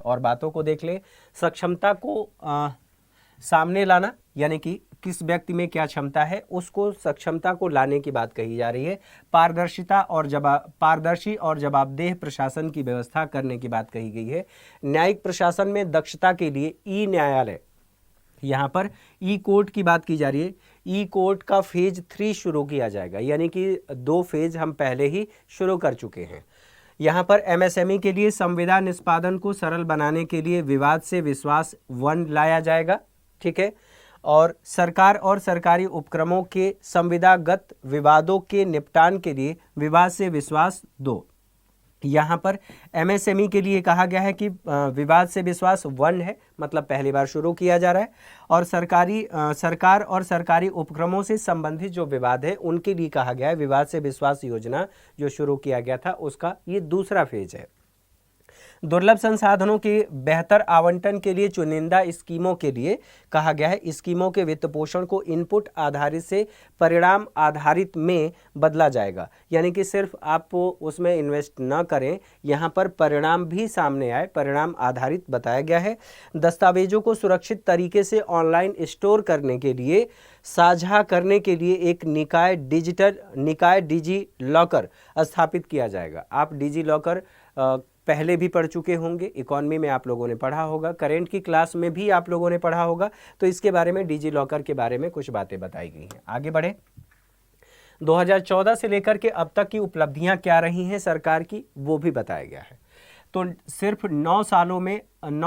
और बातों को देख ले। सक्षमता को सामने लाना, यानी कि किस व्यक्ति में क्या क्षमता है उसको सक्षमता को लाने की बात कही जा रही है। पारदर्शी और जवाबदेह प्रशासन की व्यवस्था करने की बात कही गई है। न्यायिक प्रशासन में दक्षता के लिए ई न्यायालय, यहाँ पर ई कोर्ट की बात की जा रही है। ई कोर्ट का फेज 3 शुरू किया जाएगा, यानी कि 2 फेज हम पहले ही शुरू कर चुके हैं। यहाँ पर एमएसएमई के लिए संविदा निष्पादन को सरल बनाने के लिए विवाद से विश्वास 1 लाया जाएगा, ठीक है। और सरकार और सरकारी उपक्रमों के संविदागत विवादों के निपटान के लिए विवाद से विश्वास 2। यहाँ पर एमएसएमई के लिए कहा गया है कि विवाद से विश्वास 1 है, मतलब पहली बार शुरू किया जा रहा है। और सरकार और सरकारी उपक्रमों से संबंधित जो विवाद है उनके लिए कहा गया है विवाद से विश्वास योजना जो शुरू किया गया था उसका ये दूसरा फेज है। दुर्लभ संसाधनों के बेहतर आवंटन के लिए चुनिंदा स्कीमों के लिए कहा गया है स्कीमों के वित्त पोषण को इनपुट आधारित से परिणाम आधारित में बदला जाएगा, यानी कि सिर्फ आप उसमें इन्वेस्ट न करें, यहाँ पर परिणाम भी सामने आए, परिणाम आधारित बताया गया है। दस्तावेजों को सुरक्षित तरीके से ऑनलाइन स्टोर करने के लिए साझा करने के लिए एक निकाय डिजी लॉकर स्थापित किया जाएगा। आप डिजी लॉकर पहले भी पढ़ चुके होंगे, इकोनॉमी में आप लोगों ने पढ़ा होगा, करेंट की क्लास में भी आप लोगों ने पढ़ा होगा, तो इसके बारे में डिजी लॉकर के बारे में कुछ बातें बताई गई हैं। आगे बढ़े, 2014 से लेकर के अब तक की उपलब्धियां क्या रही हैं सरकार की, वो भी बताया गया है। तो सिर्फ 9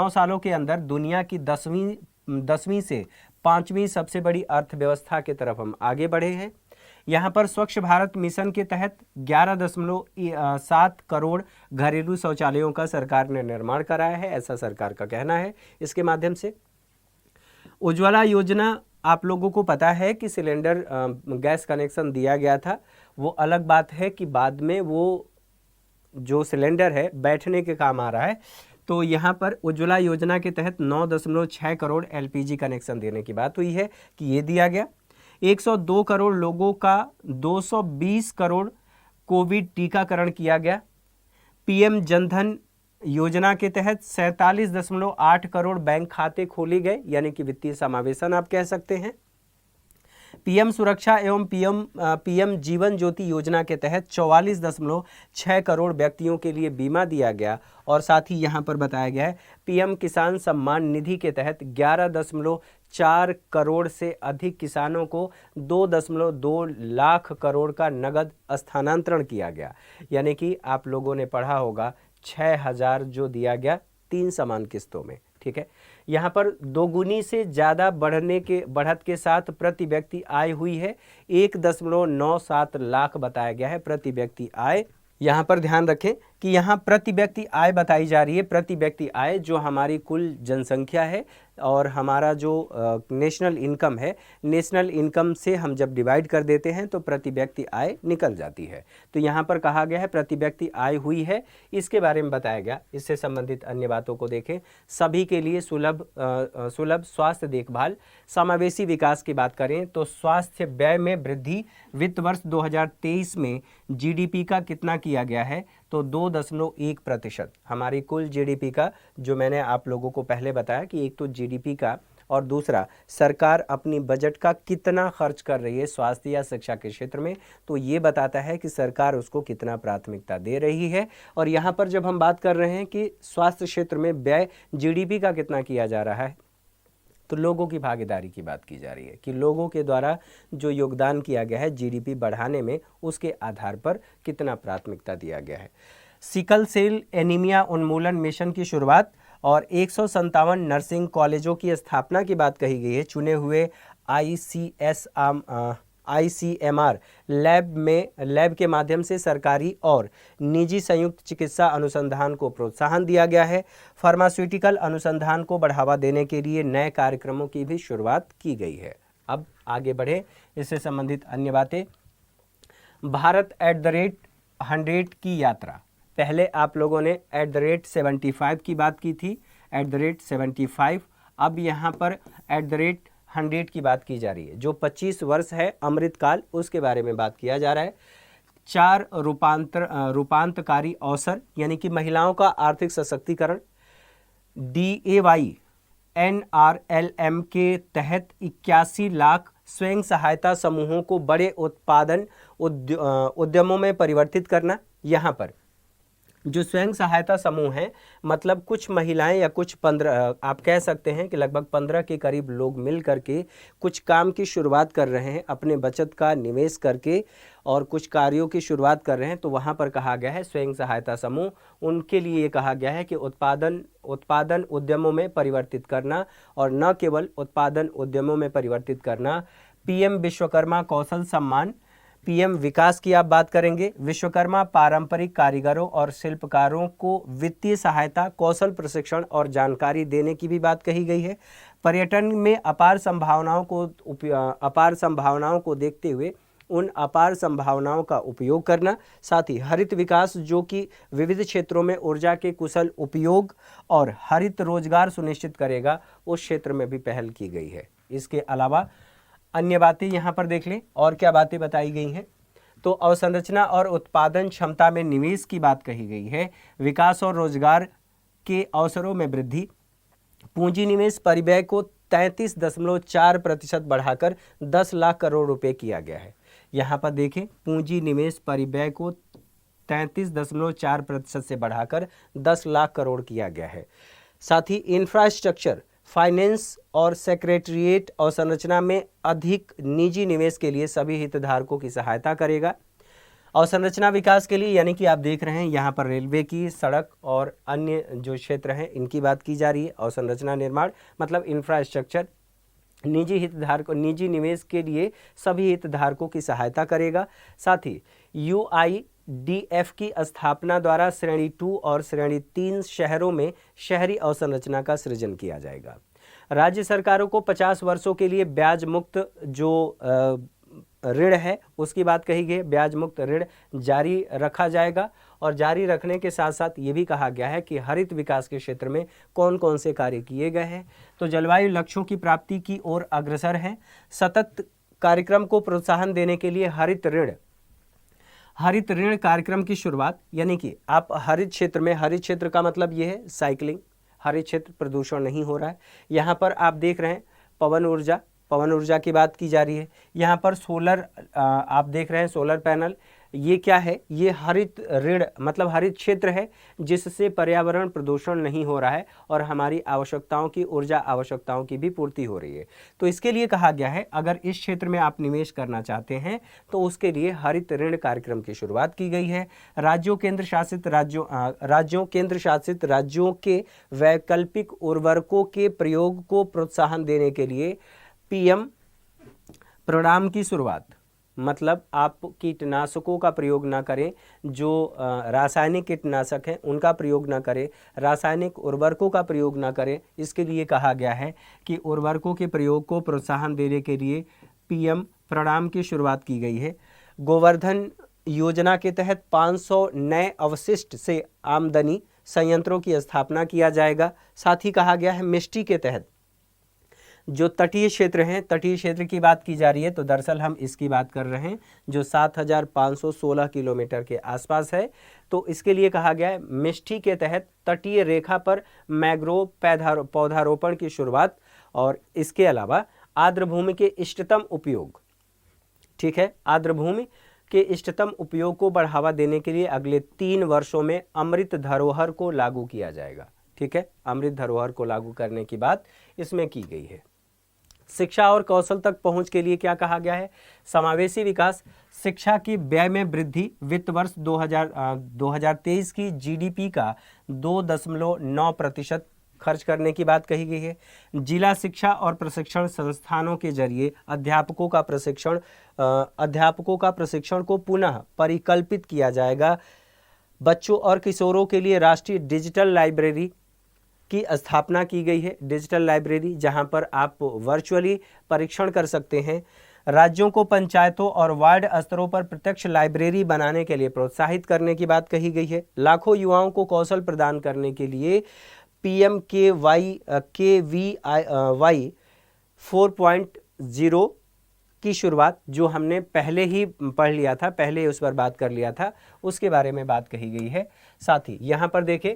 सालों के अंदर दुनिया की 10वीं से 5वीं सबसे बड़ी अर्थव्यवस्था की तरफ हम आगे बढ़े हैं। यहाँ पर स्वच्छ भारत मिशन के तहत 11.7 करोड़ घरेलू शौचालयों का सरकार ने निर्माण कराया है, ऐसा सरकार का कहना है। इसके माध्यम से उज्ज्वला योजना, आप लोगों को पता है कि सिलेंडर गैस कनेक्शन दिया गया था, वो अलग बात है कि बाद में वो जो सिलेंडर है बैठने के काम आ रहा है। तो यहाँ पर उज्ज्वला योजना के तहत 9.6 करोड़ एलपीजी कनेक्शन देने की बात हुई है कि ये दिया गया। 102 करोड़ लोगों का 220 करोड़ कोविड टीकाकरण किया गया। पीएम जनधन योजना के तहत 47.8 करोड़ बैंक खाते खोले गए, यानी कि वित्तीय समावेशन आप कह सकते हैं। पीएम सुरक्षा एवं पीएम जीवन ज्योति योजना के तहत 44.6 करोड़ व्यक्तियों के लिए बीमा दिया गया। और साथ ही यहाँ पर बताया गया है पीएम किसान सम्मान निधि के तहत 11.4 करोड़ से अधिक किसानों को 2.2 लाख करोड़ का नगद स्थानांतरण किया गया, यानी कि आप लोगों ने पढ़ा होगा 6,000 जो दिया गया 3 समान किस्तों में, ठीक है। यहाँ पर दोगुनी से ज़्यादा बढ़त के साथ प्रति व्यक्ति आय हुई है, 1.97 लाख बताया गया है प्रति व्यक्ति आय। यहाँ पर ध्यान रखें कि यहाँ प्रति व्यक्ति आय बताई जा रही है, प्रति व्यक्ति आय जो हमारी कुल जनसंख्या है और हमारा जो नेशनल इनकम है, नेशनल इनकम से हम जब डिवाइड कर देते हैं तो प्रति व्यक्ति आय निकल जाती है। तो यहाँ पर कहा गया है प्रति व्यक्ति आय हुई है, इसके बारे में बताया गया। इससे संबंधित अन्य बातों को देखें, सभी के लिए सुलभ स्वास्थ्य देखभाल, समावेशी विकास की बात करें तो स्वास्थ्य व्यय में वृद्धि वित्त वर्ष 2023 में जीडीपी का कितना किया गया है, तो 2.1% हमारी कुल जीडीपी का, जो मैंने आप लोगों को पहले बताया कि एक तो जीडीपी का और दूसरा सरकार अपनी बजट का कितना खर्च कर रही है स्वास्थ्य या शिक्षा के क्षेत्र में, तो ये बताता है कि सरकार उसको कितना प्राथमिकता दे रही है। और यहाँ पर जब हम बात कर रहे हैं कि स्वास्थ्य क्षेत्र में व्यय जीडीपी का कितना किया जा रहा है, तो लोगों की भागीदारी की बात की जा रही है कि लोगों के द्वारा जो योगदान किया गया है जीडीपी बढ़ाने में, उसके आधार पर कितना प्राथमिकता दिया गया है। सिकल सेल एनीमिया उन्मूलन मिशन की शुरुआत और 157 नर्सिंग कॉलेजों की स्थापना की बात कही गई है। चुने हुए आईसीएमआर लैब के माध्यम से सरकारी और निजी संयुक्त चिकित्सा अनुसंधान को प्रोत्साहन दिया गया है। फार्मास्यूटिकल अनुसंधान को बढ़ावा देने के लिए नए कार्यक्रमों की भी शुरुआत की गई है। अब आगे बढ़े, इससे संबंधित अन्य बातें। भारत @100 की यात्रा, पहले आप लोगों ने @75 की बात की थी, @75, अब यहाँ पर @100 की बात की जा रही है। जो 25 वर्ष है अमृतकाल, उसके बारे में बात किया जा रहा है। 4 रूपांतकारी अवसर, यानी कि महिलाओं का आर्थिक सशक्तिकरण, DAY NRLM के तहत 81 लाख स्वयं सहायता समूहों को बड़े उत्पादन उद्यमों में परिवर्तित करना। यहाँ पर जो स्वयं सहायता समूह हैं, मतलब कुछ महिलाएं या कुछ 15, आप कह सकते हैं कि लगभग 15 के करीब लोग मिल करके कुछ काम की शुरुआत कर रहे हैं, अपने बचत का निवेश करके और कुछ कार्यों की शुरुआत कर रहे हैं। तो वहाँ पर कहा गया है स्वयं सहायता समूह, उनके लिए ये कहा गया है कि उत्पादन उद्यमों में परिवर्तित करना, और न केवल उत्पादन उद्यमों में परिवर्तित करना। PM विश्वकर्मा कौशल सम्मान, PM विकास की आप बात करेंगे। विश्वकर्मा पारंपरिक कारीगरों और शिल्पकारों को वित्तीय सहायता, कौशल प्रशिक्षण और जानकारी देने की भी बात कही गई है। पर्यटन में अपार संभावनाओं को देखते हुए उन अपार संभावनाओं का उपयोग करना। साथ ही हरित विकास, जो कि विविध क्षेत्रों में ऊर्जा के कुशल उपयोग और हरित रोजगार सुनिश्चित करेगा, उस क्षेत्र में भी पहल की गई है। इसके अलावा अन्य बातें यहाँ पर देख लें और क्या बातें बताई गई हैं। तो अवसंरचना और उत्पादन क्षमता में निवेश की बात कही गई है। विकास और रोजगार के अवसरों में वृद्धि। पूंजी निवेश परिव्यय को 33.4% बढ़ाकर 10 लाख करोड़ रुपए किया गया है। यहाँ पर देखें, पूंजी निवेश परिव्यय को 33.4% से बढ़ाकर 10 लाख करोड़ किया गया है। साथ ही इंफ्रास्ट्रक्चर, फाइनेंस और सेक्रेटरिएट अवसंरचना में अधिक निजी निवेश के लिए सभी हितधारकों की सहायता करेगा। अवसंरचना विकास के लिए, यानी कि आप देख रहे हैं यहाँ पर रेलवे की, सड़क और अन्य जो क्षेत्र हैं इनकी बात की जा रही है। अवसंरचना निर्माण मतलब इंफ्रास्ट्रक्चर, निजी निवेश के लिए सभी हितधारकों की सहायता करेगा। साथ ही UIDF की स्थापना द्वारा श्रेणी 2 और श्रेणी 3 शहरों में शहरी अवसंरचना का सृजन किया जाएगा। राज्य सरकारों को 50 वर्षों के लिए ब्याज मुक्त जो ऋण है उसकी बात कही गई। ब्याज मुक्त ऋण जारी रखा जाएगा, और जारी रखने के साथ साथ ये भी कहा गया है कि हरित विकास के क्षेत्र में कौन कौन से कार्य किए गए हैं। तो जलवायु लक्ष्यों की प्राप्ति की ओर अग्रसर है। सतत कार्यक्रम को प्रोत्साहन देने के लिए हरित ऋण कार्यक्रम की शुरुआत, यानी कि आप हरित क्षेत्र का मतलब ये है साइकिलिंग, हरित क्षेत्र प्रदूषण नहीं हो रहा है। यहाँ पर आप देख रहे हैं पवन ऊर्जा की बात की जा रही है। यहाँ पर सोलर, आप देख रहे हैं सोलर पैनल, ये क्या है, ये हरित ऋण मतलब हरित क्षेत्र है जिससे पर्यावरण प्रदूषण नहीं हो रहा है और हमारी ऊर्जा आवश्यकताओं की भी पूर्ति हो रही है। तो इसके लिए कहा गया है अगर इस क्षेत्र में आप निवेश करना चाहते हैं तो उसके लिए हरित ऋण कार्यक्रम की शुरुआत की गई है। राज्यों केंद्र शासित राज्यों के वैकल्पिक उर्वरकों के प्रयोग को प्रोत्साहन देने के लिए PM प्रोग्राम की शुरुआत, मतलब आप कीटनाशकों का प्रयोग ना करें, जो रासायनिक कीटनाशक हैं उनका प्रयोग ना करें, रासायनिक उर्वरकों का प्रयोग ना करें। इसके लिए कहा गया है कि उर्वरकों के प्रयोग को प्रोत्साहन देने के लिए PM प्रोग्राम की शुरुआत की गई है। गोवर्धन योजना के तहत 500 नए अवशिष्ट से आमदनी संयंत्रों की स्थापना किया जाएगा। साथ ही कहा गया है मिष्टी के तहत जो तटीय क्षेत्र हैं, तटीय क्षेत्र की बात की जा रही है, तो दरअसल हम इसकी बात कर रहे हैं जो 7516 किलोमीटर के आसपास है। तो इसके लिए कहा गया है मिष्टी के तहत तटीय रेखा पर मैंग्रोव पौधारोपण की शुरुआत, और इसके अलावा आर्द्र भूमि के इष्टतम उपयोग, ठीक है, आर्द्र भूमि के इष्टतम उपयोग को बढ़ावा देने के लिए अगले 3 वर्षों में अमृत धरोहर को लागू किया जाएगा। ठीक है, अमृत धरोहर को लागू करने की बात इसमें की गई है। शिक्षा और कौशल तक पहुंच के लिए क्या कहा गया है, समावेशी विकास, शिक्षा की व्यय में वृद्धि, वित्त वर्ष 2023 की GDP का 2.9% खर्च करने की बात कही गई है। जिला शिक्षा और प्रशिक्षण संस्थानों के जरिए अध्यापकों का प्रशिक्षण को पुनः परिकल्पित किया जाएगा। बच्चों और किशोरों के लिए राष्ट्रीय डिजिटल लाइब्रेरी की स्थापना की गई है, डिजिटल लाइब्रेरी जहां पर आप वर्चुअली परीक्षण कर सकते हैं। राज्यों को पंचायतों और वार्ड स्तरों पर प्रत्यक्ष लाइब्रेरी बनाने के लिए प्रोत्साहित करने की बात कही गई है। लाखों युवाओं को कौशल प्रदान करने के लिए PMKVY 4.0 की शुरुआत, जो हमने पहले ही पढ़ लिया था, पहले उस पर बात कर लिया था, उसके बारे में बात कही गई है। साथ ही यहाँ पर देखें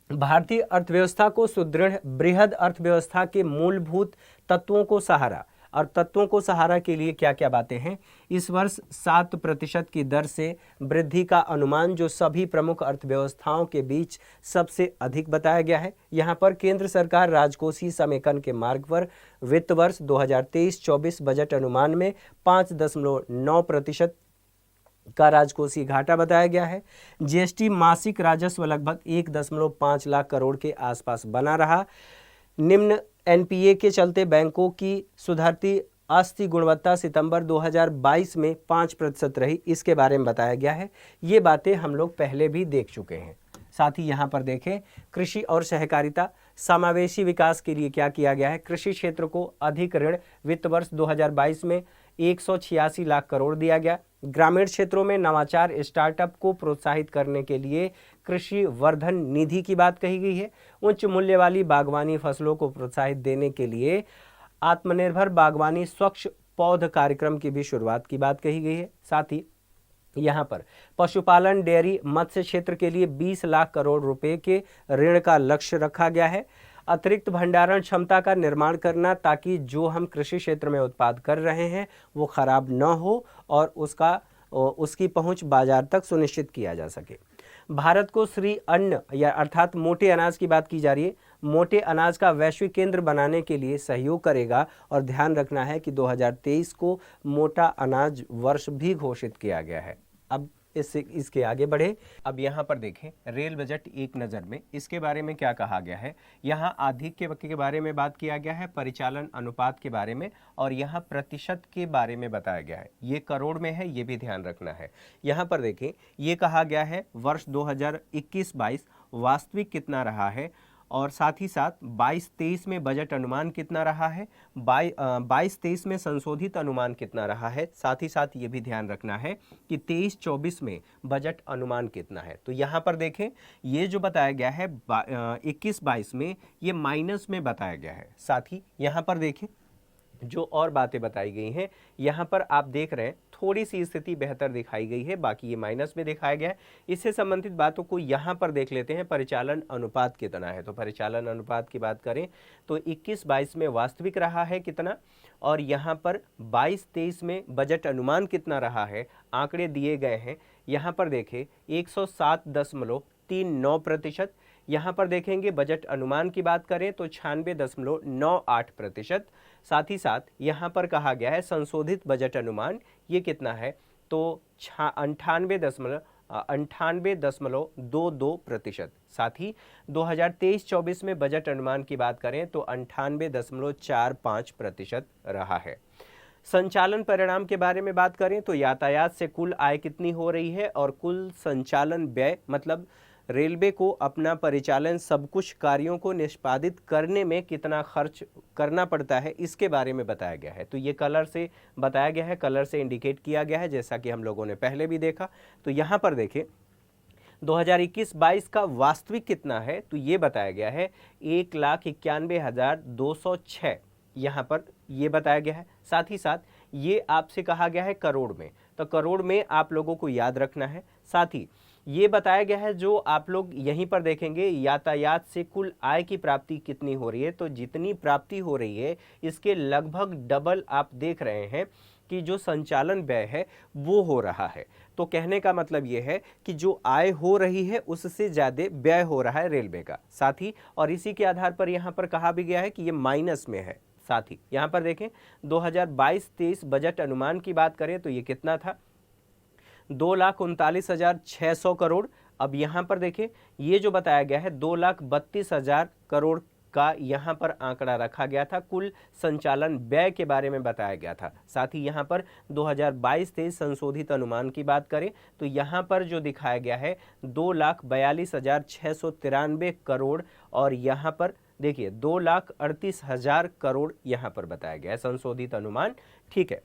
भारतीय अर्थव्यवस्था को सुदृढ़ बृहद अर्थव्यवस्था के मूलभूत तत्वों को सहारा, और तत्वों को सहारा के लिए क्या क्या बातें हैं। इस वर्ष 7% की दर से वृद्धि का अनुमान जो सभी प्रमुख अर्थव्यवस्थाओं के बीच सबसे अधिक बताया गया है। यहाँ पर केंद्र सरकार राजकोषीय समेकन के मार्ग पर वित्त वर्ष 2023-24 बजट अनुमान में 5.9% का राजकोषीय घाटा बताया गया है। जीएसटी मासिक राजस्व लगभग 1.5 लाख करोड़ के आसपास बना रहा। निम्न एनपीए के चलते बैंकों की सुधरती आस्ती गुणवत्ता सितंबर 2022 में 5% रही, इसके बारे में बताया गया है। ये बातें हम लोग पहले भी देख चुके हैं। साथ ही यहाँ पर देखें कृषि और सहकारिता समावेशी विकास के लिए क्या किया गया है। कृषि क्षेत्र को अधिक ऋण वित्त वर्ष 2022 में 186 लाख करोड़ दिया गया। ग्रामीण क्षेत्रों में नवाचार स्टार्टअप को प्रोत्साहित करने के लिए कृषि वर्धन निधि की बात कही गई है। उच्च मूल्य वाली बागवानी फसलों को प्रोत्साहित देने के लिए आत्मनिर्भर बागवानी स्वच्छ पौध कार्यक्रम की भी शुरुआत की बात कही गई है। साथ ही यहाँ पर पशुपालन डेयरी मत्स्य क्षेत्र के लिए 20 लाख करोड़ रुपए के ऋण का लक्ष्य रखा गया है। अतिरिक्त भंडारण क्षमता का निर्माण करना ताकि जो हम कृषि क्षेत्र में उत्पाद कर रहे हैं वो खराब न हो और उसकी पहुंच बाजार तक सुनिश्चित किया जा सके। भारत को श्री अन्न या अर्थात मोटे अनाज की बात की जा रही है, मोटे अनाज का वैश्विक केंद्र बनाने के लिए सहयोग करेगा। और ध्यान रखना है कि 2023 को मोटा अनाज वर्ष भी घोषित किया गया है। अब इसके आगे बढ़े। अब यहाँ पर देखें रेल बजट एक नज़र में, इसके बारे में क्या कहा गया है। यहाँ आधिक्य के बारे में बात किया गया है, परिचालन अनुपात के बारे में, और यहाँ प्रतिशत के बारे में बताया गया है। ये करोड़ में है, ये भी ध्यान रखना है। यहाँ पर देखें ये कहा गया है वर्ष 2021-22 वास्तविक कितना रहा है, और साथ ही साथ 22-23 में बजट अनुमान कितना रहा है, 22-23 में संशोधित अनुमान कितना रहा है। साथ ही साथ ये भी ध्यान रखना है कि 23-24 में बजट अनुमान कितना है। तो यहाँ पर देखें ये जो बताया गया है 21-22 में ये माइनस में बताया गया है। साथ ही यहाँ पर देखें जो और बातें बताई गई हैं, यहाँ पर आप देख रहे हैं थोड़ी सी स्थिति बेहतर दिखाई गई है, बाकी ये माइनस में दिखाया गया है। इससे संबंधित बातों को यहाँ पर देख लेते हैं। परिचालन अनुपात कितना है, तो परिचालन अनुपात की बात करें तो 21-22 में वास्तविक रहा है कितना, और यहाँ पर 22-23 में बजट अनुमान कितना रहा है, आंकड़े दिए गए हैं। यहाँ पर देखें 107.39%। यहाँ पर देखेंगे बजट अनुमान की बात करें तो 96.98%। साथ ही साथ यहाँ पर कहा गया है संशोधित बजट अनुमान ये कितना है, तो 98.22%। साथ ही 2023-24 में बजट अनुमान की बात करें तो 98.45% रहा है। संचालन परिणाम के बारे में बात करें तो यातायात से कुल आय कितनी हो रही है, और कुल संचालन व्यय मतलब रेलवे को अपना परिचालन सब कुछ कार्यों को निष्पादित करने में कितना खर्च करना पड़ता है, इसके बारे में बताया गया है। तो ये कलर से बताया गया है, कलर से इंडिकेट किया गया है, जैसा कि हम लोगों ने पहले भी देखा। तो यहाँ पर देखें 2021-22 का वास्तविक कितना है, तो ये बताया गया है 1,91,206, यहाँ पर ये बताया गया है। साथ ही साथ ये आपसे कहा गया है करोड़ में, तो करोड़ में आप लोगों को याद रखना है। साथ ही ये बताया गया है जो आप लोग यहीं पर देखेंगे यातायात से कुल आय की प्राप्ति कितनी हो रही है, तो जितनी प्राप्ति हो रही है इसके लगभग डबल आप देख रहे हैं कि जो संचालन व्यय है वो हो रहा है। तो कहने का मतलब ये है कि जो आय हो रही है उससे ज़्यादा व्यय हो रहा है रेलवे का। साथ ही और इसी के आधार पर यहाँ पर कहा भी गया है कि ये माइनस में है। साथ ही यहाँ पर देखें 2022-23 बजट अनुमान की बात करें तो ये कितना था, 2,39,600 करोड़। अब यहाँ पर देखें ये जो बताया गया है 2,32,000 करोड़ का यहाँ पर आंकड़ा रखा गया था, कुल संचालन व्यय के बारे में बताया गया था। साथ ही यहाँ पर 2022-23 संशोधित अनुमान की बात करें तो यहाँ पर जो दिखाया गया है 2,42,693 करोड़, और यहाँ पर देखिए 2,38,000 करोड़ यहाँ पर बताया गया है संशोधित अनुमान। ठीक है,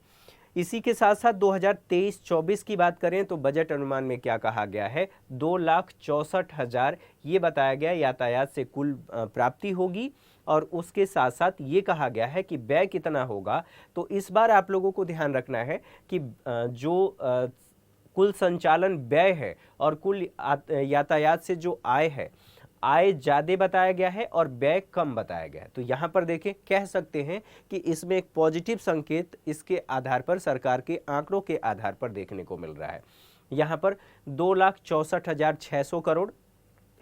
इसी के साथ साथ 2023-24 की बात करें तो बजट अनुमान में क्या कहा गया है, 2,64,000 ये बताया गया यातायात से कुल प्राप्ति होगी, और उसके साथ साथ ये कहा गया है कि व्यय कितना होगा। तो इस बार आप लोगों को ध्यान रखना है कि जो कुल संचालन व्यय है और कुल यातायात से जो आय है, आय ज़्यादा बताया गया है और व्यय कम बताया गया है। तो यहाँ पर देखें, कह सकते हैं कि इसमें एक पॉजिटिव संकेत इसके आधार पर, सरकार के आंकड़ों के आधार पर देखने को मिल रहा है। यहाँ पर 2,64,600 करोड़,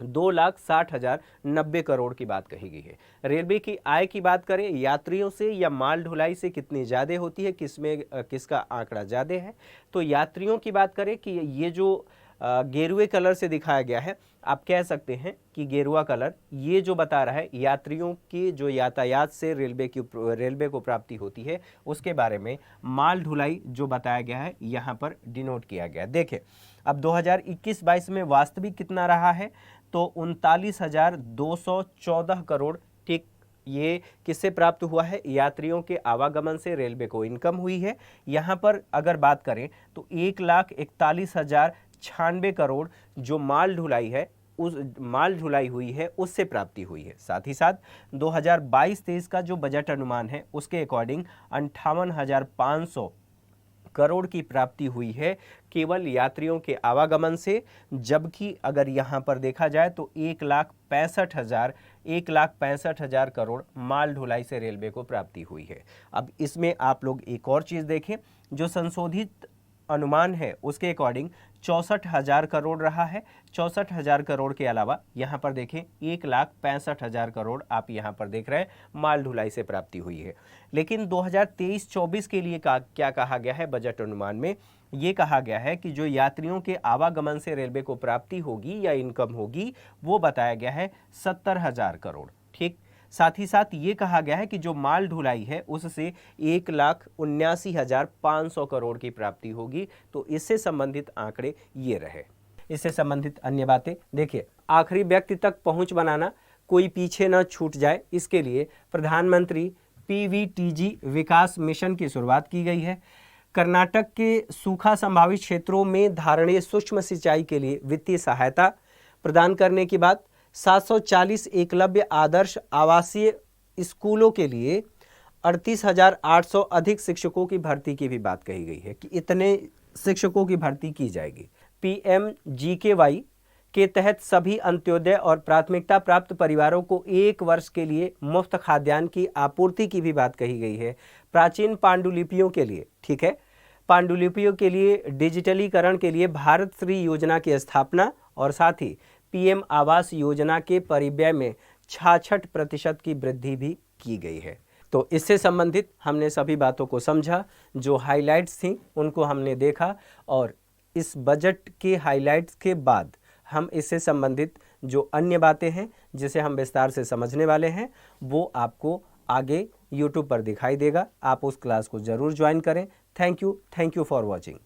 2,60,090 करोड़ की बात कही गई है। रेलवे की आय की बात करें, यात्रियों से या माल ढुलाई से कितनी ज़्यादा होती है, किसका आंकड़ा ज़्यादा है, तो यात्रियों की बात करें कि ये जो गेरुए कलर से दिखाया गया है, आप कह सकते हैं कि गेरुआ कलर ये जो बता रहा है यात्रियों की जो यातायात से रेलवे को प्राप्ति होती है उसके बारे में। माल ढुलाई जो बताया गया है यहाँ पर डिनोट किया गया। देखें, अब 2021-22 में वास्तविक कितना रहा है, तो 39,214 करोड़। ठीक, ये किससे प्राप्त हुआ है, यात्रियों के आवागमन से रेलवे को इनकम हुई है। यहाँ पर अगर बात करें तो 1,41,096 करोड़ जो माल ढुलाई है, उस माल ढुलाई हुई है उससे प्राप्ति हुई है। साथ ही साथ 2022-23 का जो बजट अनुमान है उसके अकॉर्डिंग 58,500 करोड़ की प्राप्ति हुई है केवल यात्रियों के आवागमन से, जबकि अगर यहाँ पर देखा जाए तो 1,65,000 करोड़ माल ढुलाई से रेलवे को प्राप्ति हुई है। अब इसमें आप लोग एक और चीज़ देखें, जो संशोधित अनुमान है उसके अकॉर्डिंग 64,000 करोड़ रहा है। 64,000 करोड़ के अलावा यहाँ पर देखें 1,65,000 करोड़ आप यहाँ पर देख रहे हैं माल ढुलाई से प्राप्ति हुई है। लेकिन 2023-24 के लिए क्या कहा गया है बजट अनुमान में, ये कहा गया है कि जो यात्रियों के आवागमन से रेलवे को प्राप्ति होगी या इनकम होगी वो बताया गया है 70,000 करोड़। ठीक, साथ ही साथ ये कहा गया है कि जो माल ढुलाई है उससे 1,79,500 करोड़ की प्राप्ति होगी। तो इससे संबंधित आंकड़े ये रहे। इससे संबंधित अन्य बातें देखिए, आखिरी व्यक्ति तक पहुंच बनाना, कोई पीछे न छूट जाए, इसके लिए प्रधानमंत्री PVTG विकास मिशन की शुरुआत की गई है। कर्नाटक के सूखा संभावित क्षेत्रों में धारणीय सूक्ष्म सिंचाई के लिए वित्तीय सहायता प्रदान करने की बात। 740 एकलव्य आदर्श आवासीय स्कूलों के लिए 38,800 अधिक शिक्षकों की भर्ती की भी बात कही गई है कि इतने शिक्षकों की भर्ती की जाएगी। PMGKY के तहत सभी अंत्योदय और प्राथमिकता प्राप्त परिवारों को 1 वर्ष के लिए मुफ्त खाद्यान्न की आपूर्ति की भी बात कही गई है। प्राचीन पांडुलिपियों के लिए, ठीक है, पांडुलिपियों के लिए डिजिटलीकरण के लिए भारत श्री योजना की स्थापना और साथ ही PM आवास योजना के परिव्यय में 66% की वृद्धि भी की गई है। तो इससे संबंधित हमने सभी बातों को समझा, जो हाइलाइट्स थी उनको हमने देखा, और इस बजट के हाइलाइट्स के बाद हम इससे संबंधित जो अन्य बातें हैं जिसे हम विस्तार से समझने वाले हैं वो आपको आगे YouTube पर दिखाई देगा। आप उस क्लास को ज़रूर ज्वाइन करें। Thank you for watching.